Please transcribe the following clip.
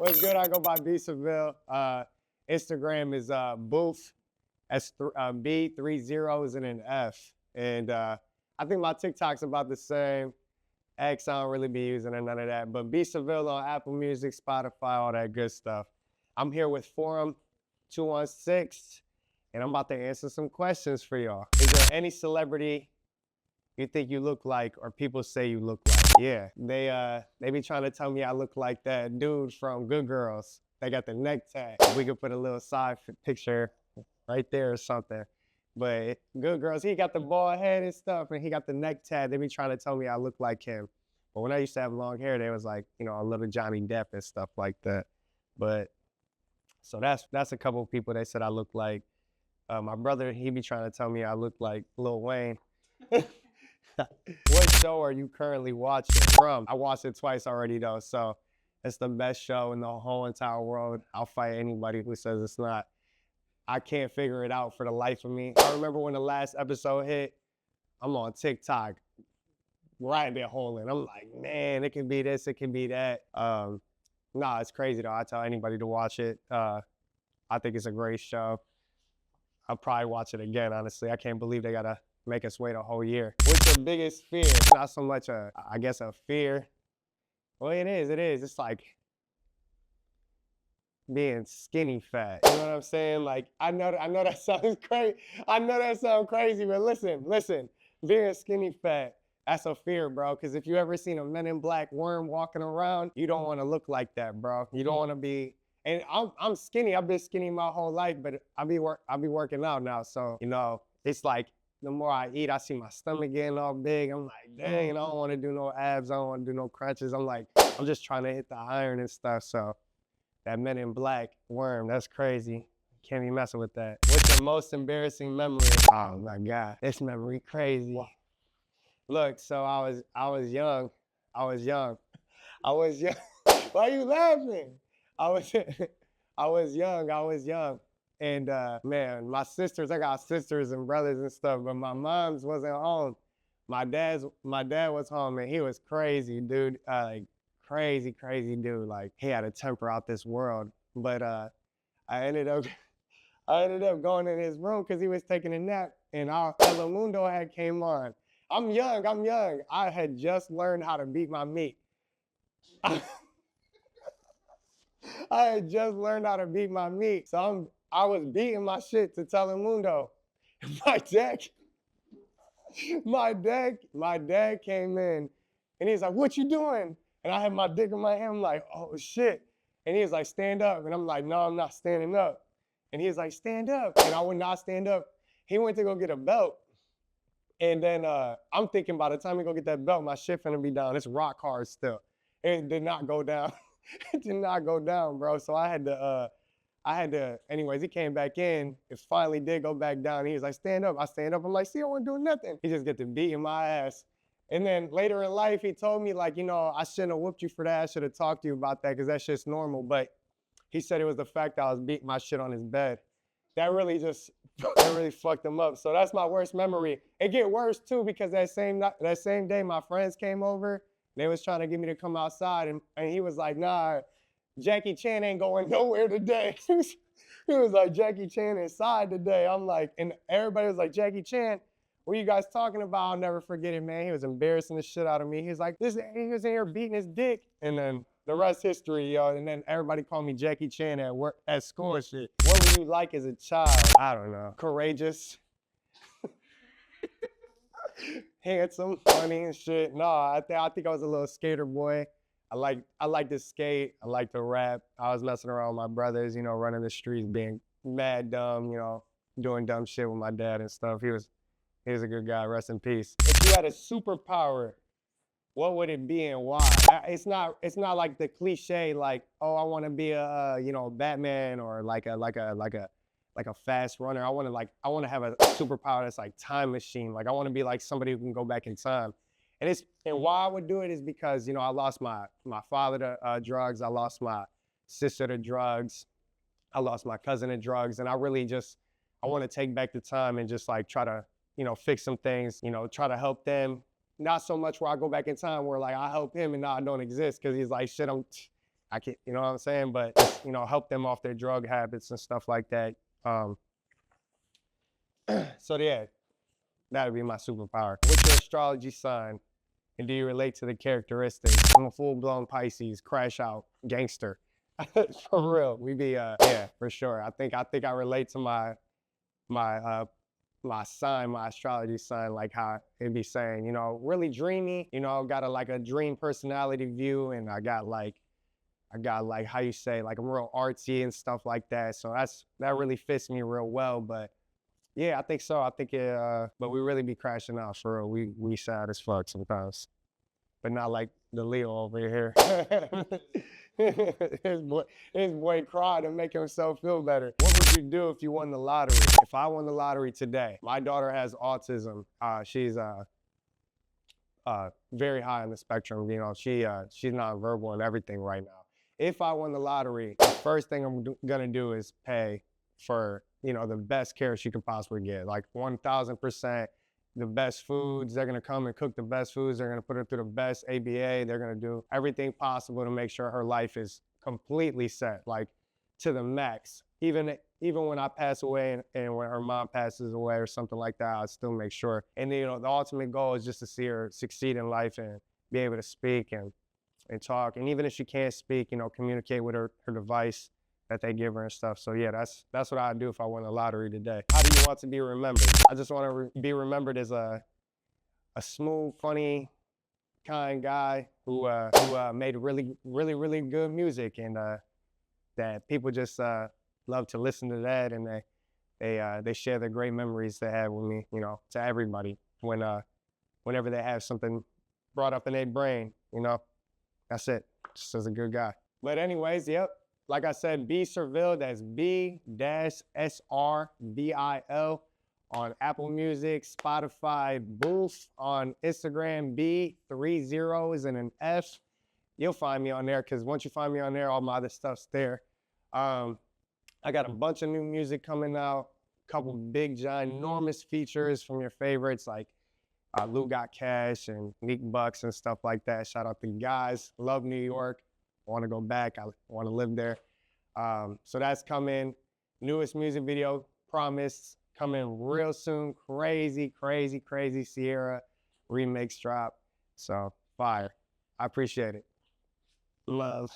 What's good? I go by B Srvil. Instagram is Booth. That's B, 3 zeros and an F. And I think my TikTok's about the same. X, I don't really be using or none of that. But B Srvil on Apple Music, Spotify, all that good stuff. I'm here with Forum 216, and I'm about to answer some questions for y'all. Is there any celebrity you think you look like or people say you look like? Yeah, they be trying to tell me I look like that dude from Good Girls. They got the neck tag. We could put a little side picture right there or something. But Good Girls, he got the bald head and stuff, and he got the neck tag. They be trying to tell me I look like him. But when I used to have long hair, they was like, you know, a little Johnny Depp and stuff like that. But so that's a couple of people they said I look like. My brother, he be trying to tell me I look like Lil Wayne. What show are you currently watching from? I watched it twice already though, so it's the best show in the whole entire world. I'll fight anybody who says it's not. I can't figure it out for the life of me. I remember when the last episode hit, I'm on TikTok, rabbit holing. I'm like, man, it can be this, it can be that. Nah, it's crazy though. I tell anybody to watch it. I think it's a great show. I'll probably watch it again, honestly. I can't believe they gotta make us wait a whole year. What's your biggest fear? It's not so much a fear. Well, it is. It's like being skinny fat. You know what I'm saying? Like, I know that sounds crazy. I know that sounds crazy, but listen, being skinny fat, that's a fear, bro. Because if you ever seen a Men in Black worm walking around, you don't want to look like that, bro. You don't want to be. And I'm skinny. I've been skinny my whole life, but I be working out now. So, you know, it's like the more I eat, I see my stomach getting all big. I'm like, dang, I don't want to do no abs. I don't want to do no crunches. I'm like, I'm just trying to hit the iron and stuff. So that Men in Black worm, that's crazy. Can't be messing with that. What's your most embarrassing memory? Oh my God, this memory crazy. Look, so I was young. Why are you laughing? I was young. And man, my sisters, I got sisters and brothers and stuff, but my mom's wasn't home. My dad was home, and he was crazy, dude. Like crazy dude. Like he had a temper out this world. But I ended up going in his room because he was taking a nap, and our Telemundo had came on. I'm young. I had just learned how to beat my meat. I had just learned how to beat my meat. So I was beating my shit to Telemundo. My dad came in and he's like, "What you doing?" And I had my dick in my hand. I'm like, "Oh shit." And he was like, "Stand up." And I'm like, "No, I'm not standing up." And he was like, "Stand up." And I would not stand up. He went to go get a belt. And then I'm thinking by the time he go get that belt, my shit finna be down. It's rock hard still. It did not go down. It did not go down, bro. So I had to, anyways, he came back in. It finally did go back down. He was like, "Stand up." I stand up. I'm like, "See, I wasn't doing nothing." He just get to beating my ass. And then later in life, he told me like, you know, I shouldn't have whooped you for that. I should have talked to you about that because that shit's normal. But he said it was the fact that I was beating my shit on his bed. That really fucked him up. So that's my worst memory. It get worse too because that same day my friends came over. They was trying to get me to come outside, and he was like, "Nah, Jackie Chan ain't going nowhere today." He was like, "Jackie Chan inside today." I'm like, and everybody was like, "Jackie Chan, what are you guys talking about?" I'll never forget it, man. He was embarrassing the shit out of me. He was like, he was in here beating his dick. And then the rest history, yo. And then everybody called me Jackie Chan at work, at school and shit. What were you like as a child? I don't know. Courageous. Handsome, funny and shit. No, I think I was a little skater boy. I like to skate. I like to rap. I was messing around with my brothers, you know, running the streets, being mad dumb, you know, doing dumb shit with my dad and stuff. He was a good guy. Rest in peace. If you had a superpower, what would it be and why? It's not like the cliche like, oh, I want to be a you know, Batman or like a fast runner. I want to have a superpower that's like time machine. Like I want to be like somebody who can go back in time. And why I would do it is because, you know, I lost my father to drugs. I lost my sister to drugs. I lost my cousin to drugs. And I want to take back the time and just like try to, you know, fix some things, you know, try to help them. Not so much where I go back in time where like I help him and now I don't exist because he's like, shit, I can't, you know what I'm saying? But, you know, help them off their drug habits and stuff like that. So yeah, that would be my superpower. What's your astrology sign? And do you relate to the characteristics? I'm a full-blown Pisces, crash out, gangster. For real, we be yeah, for sure. I think I relate to my sign, my astrology sign, like how it be saying, you know, really dreamy, you know, got like a dream personality view, and I got like how you say, like I'm real artsy and stuff like that. So that really fits me real well. But yeah, I think so. I think it but we really be crashing out for real. We sad as fuck sometimes. But not like the Leo over here. his boy cried to make himself feel better. What would you do if you won the lottery? If I won the lottery today, my daughter has autism. She's very high on the spectrum. You know, she's nonverbal and everything right now. If I won the lottery, the first thing I'm gonna do is pay for, you know, the best care she could possibly get, like 1000%. The best foods, they're gonna come and cook the best foods, they're gonna put her through the best ABA, they're gonna do everything possible to make sure her life is completely set, like to the max. Even when I pass away and when her mom passes away or something like that, I'll still make sure. And you know, the ultimate goal is just to see her succeed in life and be able to speak and talk. And even if she can't speak, you know, communicate with her device that they give her and stuff. So yeah, that's what I'd do if I won the lottery today. How do you want to be remembered? I just want to be remembered as a smooth, funny, kind guy who made really good music, and that people just love to listen to that, and they share the great memories they had with me, you know, to everybody whenever they have something brought up in their brain, you know. That's it. Just as a good guy. But anyways, yep. Like I said, B Srvil, that's B-SRVIL on Apple Music, Spotify, Booth on Instagram, B, 3 zeros and an F. You'll find me on there, because once you find me on there, all my other stuff's there. I got a bunch of new music coming out, a couple big, ginormous features from your favorites, like Lou Got Cash and Meek Bucks and stuff like that. Shout out to you guys. Love New York. I want to go back. I want to live there. So that's coming. Newest music video, promised, coming real soon. Crazy Sierra remix drop. So fire. I appreciate it. Love.